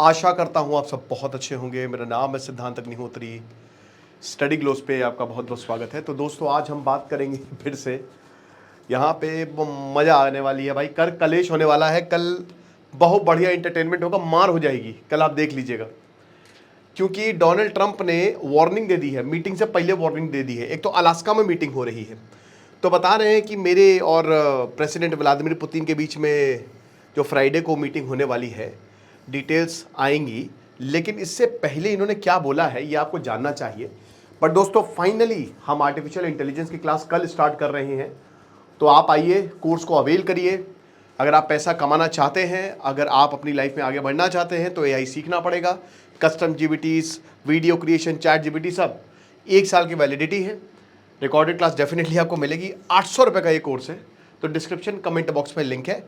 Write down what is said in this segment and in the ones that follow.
आशा करता हूँ आप सब बहुत अच्छे होंगे। मेरा नाम है सिद्धांत अग्निहोत्री। स्टडी ग्लोस पे आपका बहुत बहुत स्वागत है। तो दोस्तों आज हम बात करेंगे फिर से, यहाँ पे मज़ा आने वाली है भाई। कर कलेश होने वाला है कल, बहुत बढ़िया इंटरटेनमेंट होगा, मार हो जाएगी कल, आप देख लीजिएगा। क्योंकि डोनाल्ड ट्रंप ने वार्निंग दे दी है, मीटिंग से पहले वार्निंग दे दी है। एक तो अलास्का में मीटिंग हो रही है, तो बता रहे हैं कि मेरे और प्रेसिडेंट व्लादिमीर पुतिन के बीच में जो फ्राइडे को मीटिंग होने वाली है, डिटेल्स आएंगी। लेकिन इससे पहले इन्होंने क्या बोला है ये आपको जानना चाहिए। पर दोस्तों फाइनली हम आर्टिफिशियल इंटेलिजेंस की क्लास कल स्टार्ट कर रहे हैं, तो आप आइए, कोर्स को अवेल करिए। अगर आप पैसा कमाना चाहते हैं, अगर आप अपनी लाइफ में आगे बढ़ना चाहते हैं, तो एआई सीखना पड़ेगा। Custom GPTs, video creation, chat GPT, सब 1 साल की वैलिडिटी है। रिकॉर्डेड क्लास डेफिनेटली आपको मिलेगी। 800 रुपये का ये कोर्स है, तो डिस्क्रिप्शन कमेंट बॉक्स में लिंक है।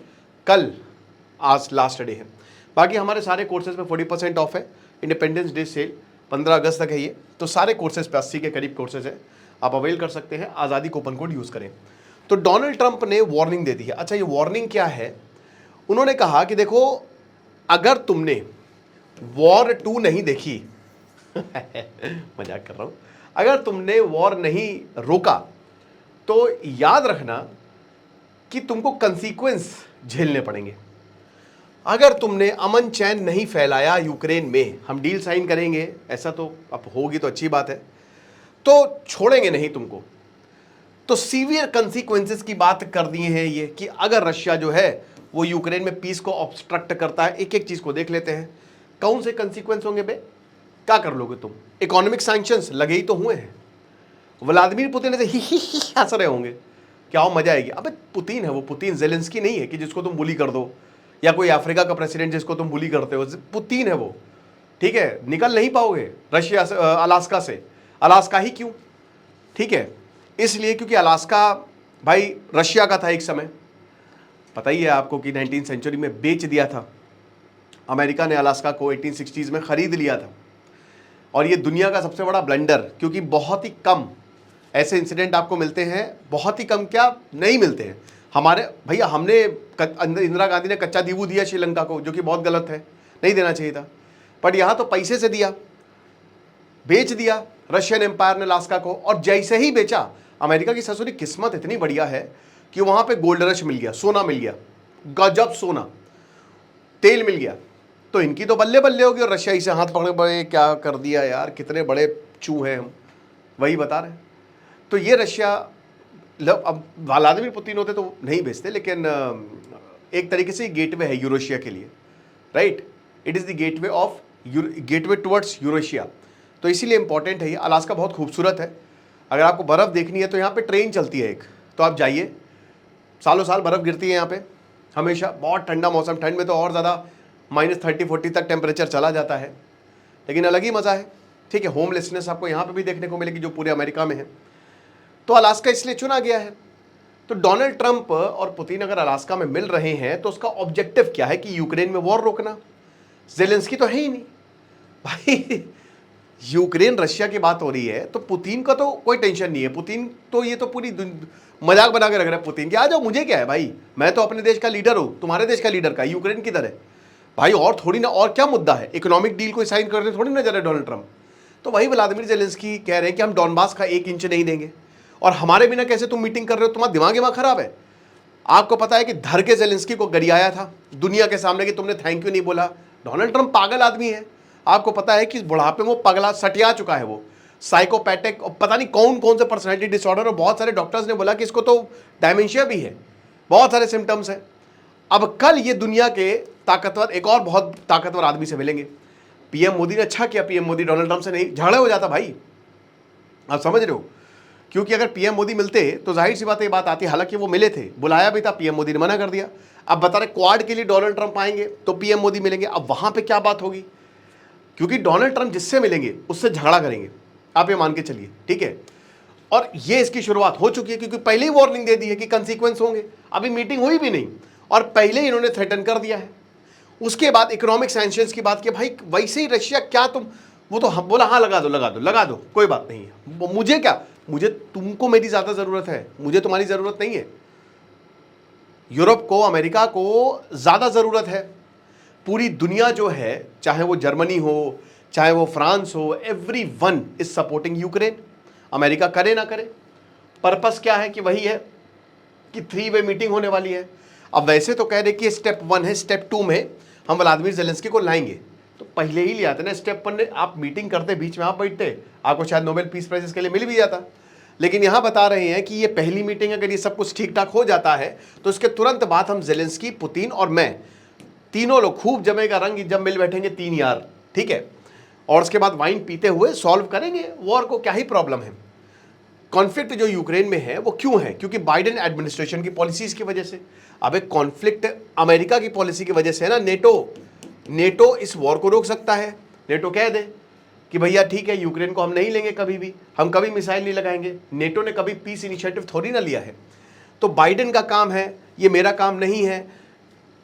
कल आज लास्ट डे है। बाकी हमारे सारे कोर्सेज में 40% ऑफ है। इंडिपेंडेंस डे सेल 15 अगस्त तक है ये, तो सारे कोर्सेज पे 80 के करीब कोर्सेज है, आप अवेल कर सकते हैं। आज़ादी कूपन कोड यूज़ करें। तो डोनाल्ड ट्रंप ने वार्निंग दे दी है। अच्छा, ये वार्निंग क्या है? उन्होंने कहा कि देखो, अगर तुमने वॉर 2 नहीं देखी मजाक कर रहा हूं, अगर तुमने वॉर नहीं रोका तो याद रखना कि तुमको कंसीक्वेंस झेलने पड़ेंगे। अगर तुमने अमन चैन नहीं फैलाया यूक्रेन में, हम डील साइन करेंगे, ऐसा तो अब होगी तो अच्छी बात है, तो छोड़ेंगे नहीं तुमको। तो सीवियर कंसीक्वेंसेस की बात कर दिए हैं ये, कि अगर रशिया जो है वो यूक्रेन में पीस को ऑब्स्ट्रक्ट करता है। एक एक चीज को देख लेते हैं, कौन से कंसीक्वेंस होंगे बे, क्या कर लोगे तुम? इकोनॉमिक सैंक्शंस लगे ही तो हुए हैं। व्लादिमीर पुतिन ऐसे ही हंस रहे होंगे, क्या हो मजा आएगी। अबे पुतिन है वो, पुतिन जेलेंस्की नहीं है कि जिसको तुम बुली कर दो, या कोई अफ्रीका का प्रेसिडेंट जिसको तुम बुली करते हो। पुतिन है वो, ठीक है। निकल नहीं पाओगे रशिया से, अलास्का से। अलास्का ही क्यों? ठीक है, इसलिए क्योंकि अलास्का भाई रशिया का था एक समय, पता ही है आपको कि 19वीं सेंचुरी में बेच दिया था अमेरिका ने अलास्का को, 1860s में खरीद लिया था। और ये दुनिया का सबसे बड़ा ब्लंडर, क्योंकि बहुत ही कम ऐसे इंसिडेंट आपको मिलते हैं, बहुत ही कम, क्या नहीं मिलते हैं। हमारे भैया, हमने इंदिरा गांधी ने कच्चा दीवू दिया श्रीलंका को, जो कि बहुत गलत है, नहीं देना चाहिए था। बट यहाँ तो पैसे से दिया, बेच दिया रशियन एम्पायर ने अलास्का को। और जैसे ही बेचा, अमेरिका की ससुरी किस्मत इतनी बढ़िया है कि वहाँ पे गोल्ड रश मिल गया, सोना मिल गया, गजब सोना, तेल मिल गया। तो इनकी तो बल्ले बल्ले होगी, और रशिया इसे हाथ पकड़े बड़े क्या कर दिया यार, कितने बड़े चूहे हैं हम, वही बता रहे हैं। तो ये रशिया, अब व्लादिमीर पुतिन होते तो नहीं भेजते, लेकिन एक तरीके से गेटवे है यूरोशिया के लिए, right. It is the gateway towards Eurasia, तो इसीलिए इंपॉर्टेंट है ये। अलास्का बहुत खूबसूरत है। अगर आपको बर्फ़ देखनी है तो यहाँ पे ट्रेन चलती है एक, तो आप जाइए, सालों साल बर्फ़ गिरती है यहाँ पे हमेशा। बहुत ठंडा मौसम, ठंड में तो और ज़्यादा -30-40 तक टेम्परेचर चला जाता है, लेकिन अलग ही मज़ा है, ठीक है। होमलेसनेस आपको यहाँ पे भी देखने को मिलेगी, जो पूरे अमेरिका में है। तो अलास्का इसलिए चुना गया है। तो डोनाल्ड ट्रंप और पुतिन अगर अलास्का में मिल रहे हैं, तो उसका ऑब्जेक्टिव क्या है? कि यूक्रेन में वॉर रोकना। जेलेंस्की तो है ही नहीं भाई, यूक्रेन रशिया की बात हो रही है, तो पुतिन का तो कोई टेंशन नहीं है। पुतिन तो ये तो पूरी मजाक बना के रख रहा है पुतिन, कि आ जाओ, मुझे क्या है भाई, मैं तो अपने देश का लीडर हूँ, तुम्हारे देश का लीडर का, यूक्रेन किधर है भाई? और थोड़ी ना, और क्या मुद्दा है? इकोनॉमिक डील को साइन करते थोड़ी ना जा रहे डोनाल्ड ट्रंप। तो वही व्लादिमीर जेलेंस्की कह रहे हैं कि हम डॉनबास का 1 इंच नहीं देंगे, और हमारे बिना कैसे तुम मीटिंग कर रहे हो? तुम्हारा दिमाग खराब है। आपको पता है कि धर के जेलेंस्की को गरियाया था दुनिया के सामने कि तुमने थैंक यू नहीं बोला। डोनाल्ड ट्रंप पागल आदमी है, आपको पता है कि इस बुढ़ापे में वो पगला सटिया चुका है, वो साइकोपैथिक, पता नहीं कौन कौन से पर्सनैलिटी डिसऑर्डर, और बहुत सारे डॉक्टर्स ने बोला कि इसको तो डायमेंशिया भी है, बहुत सारे सिम्टम्स हैं। अब कल ये दुनिया के ताकतवर, एक और बहुत ताकतवर आदमी से मिलेंगे। पीएम मोदी ने अच्छा किया, पीएम मोदी डोनाल्ड ट्रंप से नहीं झगड़ा हो जाता भाई, आप समझ रहे हो। क्योंकि अगर पीएम मोदी मिलते तो जाहिर सी बात, ये बात आती। हालांकि वो मिले थे, बुलाया भी था, पीएम मोदी ने मना कर दिया। अब बता रहे क्वाड के लिए डोनाल्ड ट्रंप आएंगे तो पीएम मोदी मिलेंगे। अब वहां पे क्या बात होगी? क्योंकि डोनाल्ड ट्रंप जिससे मिलेंगे उससे झगड़ा करेंगे, आप ये मान के चलिए, ठीक है। और ये इसकी शुरुआत हो चुकी है, क्योंकि पहले ही वार्निंग दे दी है कि कंसीक्वेंस होंगे। अभी मीटिंग हुई भी नहीं, और पहले ही इन्होंने थ्रेटन कर दिया है। उसके बाद इकोनॉमिक सैंक्शंस की बात की, भाई वैसे ही रशिया क्या तुम, वो तो बोला हाँ लगा दो लगा दो लगा दो, कोई बात नहीं है, मुझे क्या, मुझे तुमको मेरी ज्यादा जरूरत है, मुझे तुम्हारी जरूरत नहीं है। यूरोप को, अमेरिका को ज्यादा जरूरत है। पूरी दुनिया जो है, चाहे वो जर्मनी हो, चाहे वो फ्रांस हो, everyone is supporting Ukraine. America करे ना करे, पर्पस क्या है कि वही है कि 3 वे मीटिंग होने वाली है। अब वैसे तो कह रहे कि स्टेप 1 है, स्टेप 2 में हम व्लादिमीर ज़ेलेंस्की को लाएंगे, तो पहले ही ले आते ना। स्टेप 1 आप मीटिंग करते, बीच में आप बैठते, आपको शायद नोबेल पीस प्राइज के लिए मिल भी जाता। लेकिन यहां बता रहे हैं कि ये पहली मीटिंग, अगर ये सब कुछ ठीक ठाक हो जाता है तो उसके तुरंत बाद हम ज़ेलेंस्की, पुतिन और मैं, तीनों लोग, खूब जमेगा रंग जब मिल बैठेंगे 3 यार, ठीक है, और उसके बाद वाइन पीते हुए सॉल्व करेंगे वॉर को। क्या ही प्रॉब्लम है। कॉन्फ्लिक्ट जो यूक्रेन में है वो क्यों है? क्योंकि बाइडेन एडमिनिस्ट्रेशन की पॉलिसीज की वजह से। अब एक कॉन्फ्लिक्ट अमेरिका की पॉलिसी की वजह से है ना। नेटो इस वॉर को रोक सकता है। नेटो कह दे कि भैया ठीक है, यूक्रेन को हम नहीं लेंगे कभी भी, हम कभी मिसाइल नहीं लगाएंगे। नेटो ने कभी पीस इनिशिएटिव थोड़ी ना लिया है। तो बाइडेन का काम है, ये मेरा काम नहीं है।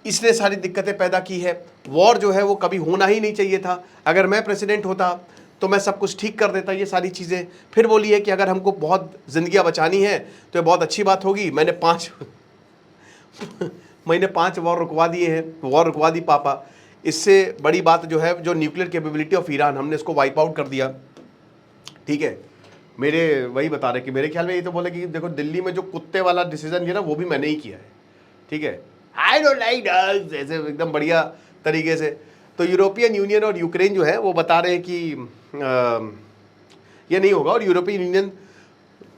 इसने सारी दिक्कतें पैदा की है। वॉर जो है वो कभी होना ही नहीं चाहिए था। अगर मैं प्रेसिडेंट होता तो मैं सब कुछ ठीक कर देता, ये सारी चीज़ें। फिर बोली है कि अगर हमको बहुत ज़िंदगियाँ बचानी है तो ये बहुत अच्छी बात होगी। मैंने 5 वॉर रुकवा दिए हैं, वॉर रुकवा दी पापा। इससे बड़ी बात जो है, जो न्यूक्लियर कैपेबिलिटी ऑफ ईरान, हमने इसको वाइप आउट कर दिया, ठीक है। मेरे वही बता रहे कि मेरे ख्याल में ये तो बोले कि देखो दिल्ली में जो कुत्ते वाला डिसीजन किया ना, वो भी मैंने ही किया है, ठीक है। आई डोंट लाइक डॉग्स, ऐसे एकदम बढ़िया तरीके से। तो यूरोपियन यूनियन और यूक्रेन जो है वो बता रहे हैं कि ये नहीं होगा। और यूरोपियन यूनियन,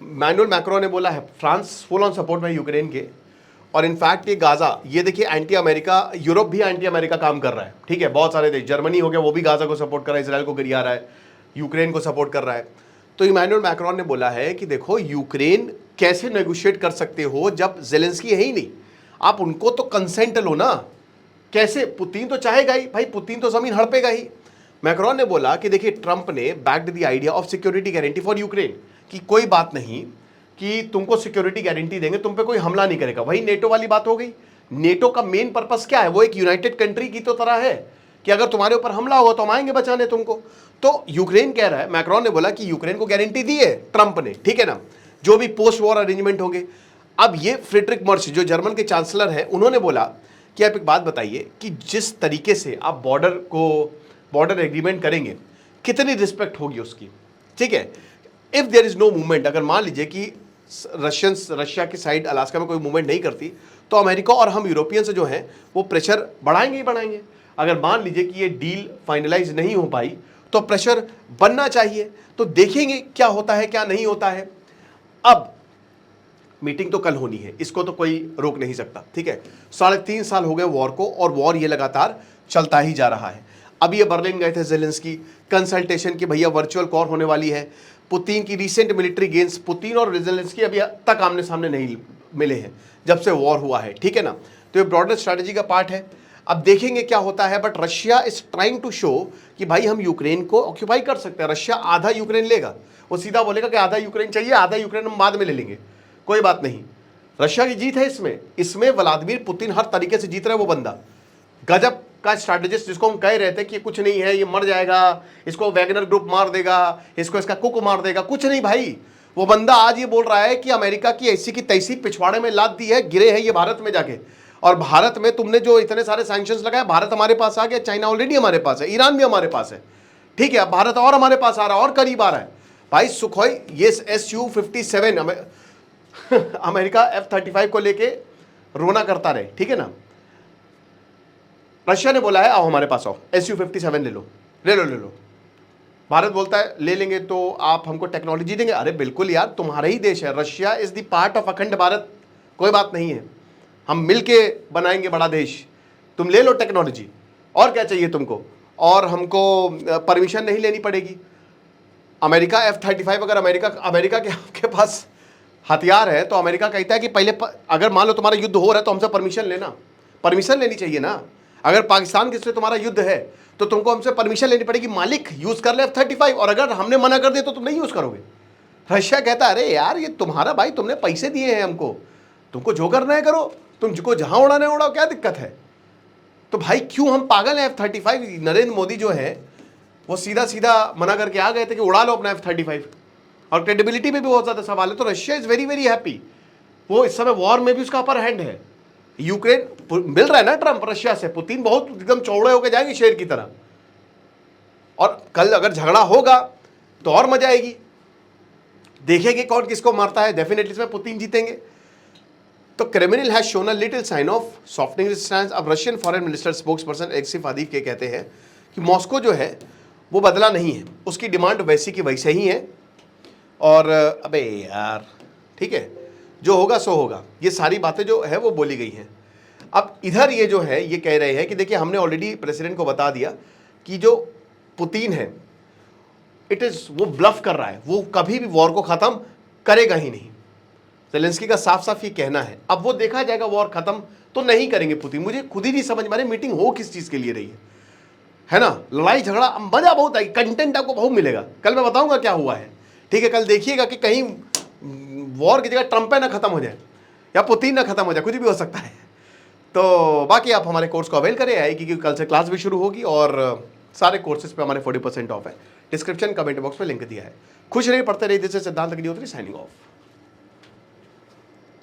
मैनुअल मैक्रोन ने बोला है फ्रांस फुल ऑन सपोर्ट में यूक्रेन के। और इनफैक्ट ये गाजा, ये देखिए एंटी अमेरिका, यूरोप भी एंटी अमेरिका काम कर रहा है, ठीक है। बहुत सारे देश, जर्मनी हो गया, वो भी गाजा को सपोर्ट कर रहा है, इसराइल को गिरा रहा है, यूक्रेन को सपोर्ट कर रहा है। तो इमैनुअल मैक्रोन ने बोला है कि देखो यूक्रेन कैसे नेगोशिएट कर सकते हो जब ज़ेलेंस्की है ही नहीं, आप उनको तो कंसेंट लो ना। कैसे? पुतिन तो चाहेगा ही भाई, पुतिन तो जमीन हड़पेगा ही। मैक्रोन ने बोला कि देखिए ट्रंप ने backed the idea of security guarantee for Ukraine, कि कोई बात नहीं कि तुमको सिक्योरिटी गारंटी देंगे, तुम पे कोई हमला नहीं करेगा। वही नेटो वाली बात हो गई। नेटो का मेन पर्पस क्या है? वो एक यूनाइटेड कंट्री की तो तरह है कि अगर तुम्हारे ऊपर हमला होगा तो हम आएंगे बचाने तुमको। तो यूक्रेन कह रहा है, मैक्रोन ने बोला कि यूक्रेन को गारंटी दी है ट्रंप ने, ठीक है ना, जो भी पोस्ट वॉर अरेंजमेंट होंगे। अब ये फ्रेडरिक मर्च जो जर्मन के चांसलर हैं, उन्होंने बोला कि आप एक बात बताइए कि जिस तरीके से आप बॉर्डर एग्रीमेंट करेंगे, कितनी रिस्पेक्ट होगी उसकी, ठीक है। If there is no movement, अगर मान लीजिए कि रशिया की साइड अलास्का में कोई मूवमेंट नहीं करती, तो अमेरिका और हम यूरोपियन से जो हैं वो प्रेशर बढ़ाएंगे ही बढ़ाएंगे। अगर मान लीजिए कि ये डील फाइनलाइज नहीं हो पाई तो प्रेशर बनना चाहिए। तो देखेंगे क्या होता है क्या नहीं होता है। अब मीटिंग तो कल होनी है, इसको तो कोई रोक नहीं सकता, ठीक है। 3.5 साल हो गए वॉर को, और वॉर ये लगातार चलता ही जा रहा है। अब ये बर्लिन गए थे ज़ेलेंस्की कंसल्टेशन की, भैया वर्चुअल कॉर होने वाली है। पुतिन की रिसेंट मिलिट्री गेन्स, पुतिन और ज़ेलेंस्की अभी तक आमने सामने नहीं मिले हैं जब से वॉर हुआ है, ठीक है ना। तो ये ब्रॉडर स्ट्रैटेजी का पार्ट है। अब देखेंगे क्या होता है। But Russia is trying to show कि भाई हम यूक्रेन को ऑक्यूपाई कर सकते हैं। रशिया आधा यूक्रेन लेगा, वो सीधा बोलेगा कि आधा यूक्रेन चाहिए, आधा यूक्रेन हम बाद में ले लेंगे, कोई बात नहीं। रशिया की जीत है इसमें व्लादिमीर पुतिन हर तरीके से जीत रहा है। वो बंदा गजब का स्ट्रैटेजिस्ट, जिसको हम कह रहे थे कि कुछ नहीं है, ये मर जाएगा, इसको वैगनर ग्रुप मार देगा, इसको इसका कुक मार देगा, कुछ नहीं भाई। वो बंदा आज ये बोल रहा है कि अमेरिका की ऐसी की तैसी पिछवाड़े में लाद दी है, गिरे हैं ये भारत में जाके। और भारत में तुमने जो इतने सारे सैंक्शंस लगाए, भारत हमारे पास आ गया, चाइना ऑलरेडी हमारे पास है, ईरान भी हमारे पास है, ठीक है। अब भारत और हमारे पास आ रहा है, और करीब आ रहा है भाई। सुखोई ये Su-57 अमेरिका F-35 को लेके रोना करता रहे, ठीक है ना। रशिया ने बोला है आओ हमारे पास आओ, Su-57 ले लो। भारत बोलता है ले लेंगे तो आप हमको टेक्नोलॉजी देंगे। अरे बिल्कुल यार, तुम्हारा ही देश है, Russia is the part of अखंड भारत, कोई बात नहीं है, हम मिलके बनाएंगे बड़ा देश। तुम ले लो टेक्नोलॉजी, और क्या चाहिए तुमको, और हमको परमिशन नहीं लेनी पड़ेगी। अमेरिका F-35, अगर अमेरिका के आपके पास हथियार है तो अमेरिका कहता है कि पहले अगर मान लो तुम्हारा युद्ध हो रहा है तो हमसे परमिशन लेनी चाहिए ना। अगर पाकिस्तान से तुम्हारा युद्ध है तो तुमको हमसे परमिशन लेनी पड़ेगी, मालिक यूज कर ले F-35, और अगर हमने मना कर दिया तो तुम नहीं यूज करोगे। रशिया कहता है अरे यार ये तुम्हारा भाई, तुमने पैसे दिए हैं हमको, तुमको जो करना है करो, तुमको जहां उड़ाना है उड़ाओ, क्या दिक्कत है। तो भाई क्यों हम पागल हैं। F-35 नरेंद्र मोदी जो है वो सीधा सीधा मना करके आ गए थे कि उड़ा लो अपना F-35, और क्रेडिबिलिटी में भी बहुत ज्यादा सवाल है। तो Russia is very very happy, वो इस समय वॉर में भी उसका अपर हैंड है, यूक्रेन मिल रहा है ना ट्रंप रशिया से, पुतिन बहुत एकदम चौड़े होकर जाएंगे शेर की तरह, और कल अगर झगड़ा होगा तो और मजा आएगी, देखेंगे कौन किसको मारता है। डेफिनेटली इसमें पुतिन जीतेंगे। तो Kremlin has shown a little sign of softening his stand. अब Russian foreign minister spokesperson Alexei Fadeev के कहते हैं कि मॉस्को जो है वो बदला नहीं है, उसकी डिमांड वैसी की वैसे ही है, और अबे यार ठीक है, जो होगा सो होगा, ये सारी बातें जो है वो बोली गई हैं। अब इधर ये जो है ये कह रहे हैं कि देखिए हमने ऑलरेडी प्रेसिडेंट को बता दिया कि जो पुतिन है इट इज वो ब्लफ कर रहा है, वो कभी भी वॉर को खत्म करेगा ही नहीं। ज़ेलेंस्की का साफ साफ ये कहना है। अब वो देखा जाएगा, वॉर खत्म तो नहीं करेंगे पुतिन। मुझे खुद ही नहीं समझ में आ रही मीटिंग हो किस चीज के लिए रही है ना। लड़ाई झगड़ा मजा बहुत आई, कंटेंट आपको बहुत मिलेगा, कल मैं बताऊंगा क्या हुआ है, ठीक है। कल देखिएगा कि कहीं वॉर की जगह ट्रंप ना खत्म हो जाए या पुतिन ना खत्म हो जाए, कुछ भी हो सकता है। तो बाकी आप हमारे कोर्स को अवेल करें आए, क्योंकि कल से क्लास भी शुरू होगी और सारे कोर्सेज पे हमारे 40% ऑफ है। डिस्क्रिप्शन कमेंट बॉक्स में लिंक दिया है। खुश रहिए, पढ़ते रहिए। दिस इज सिद्धांत अग्निहोत्री साइनिंग ऑफ।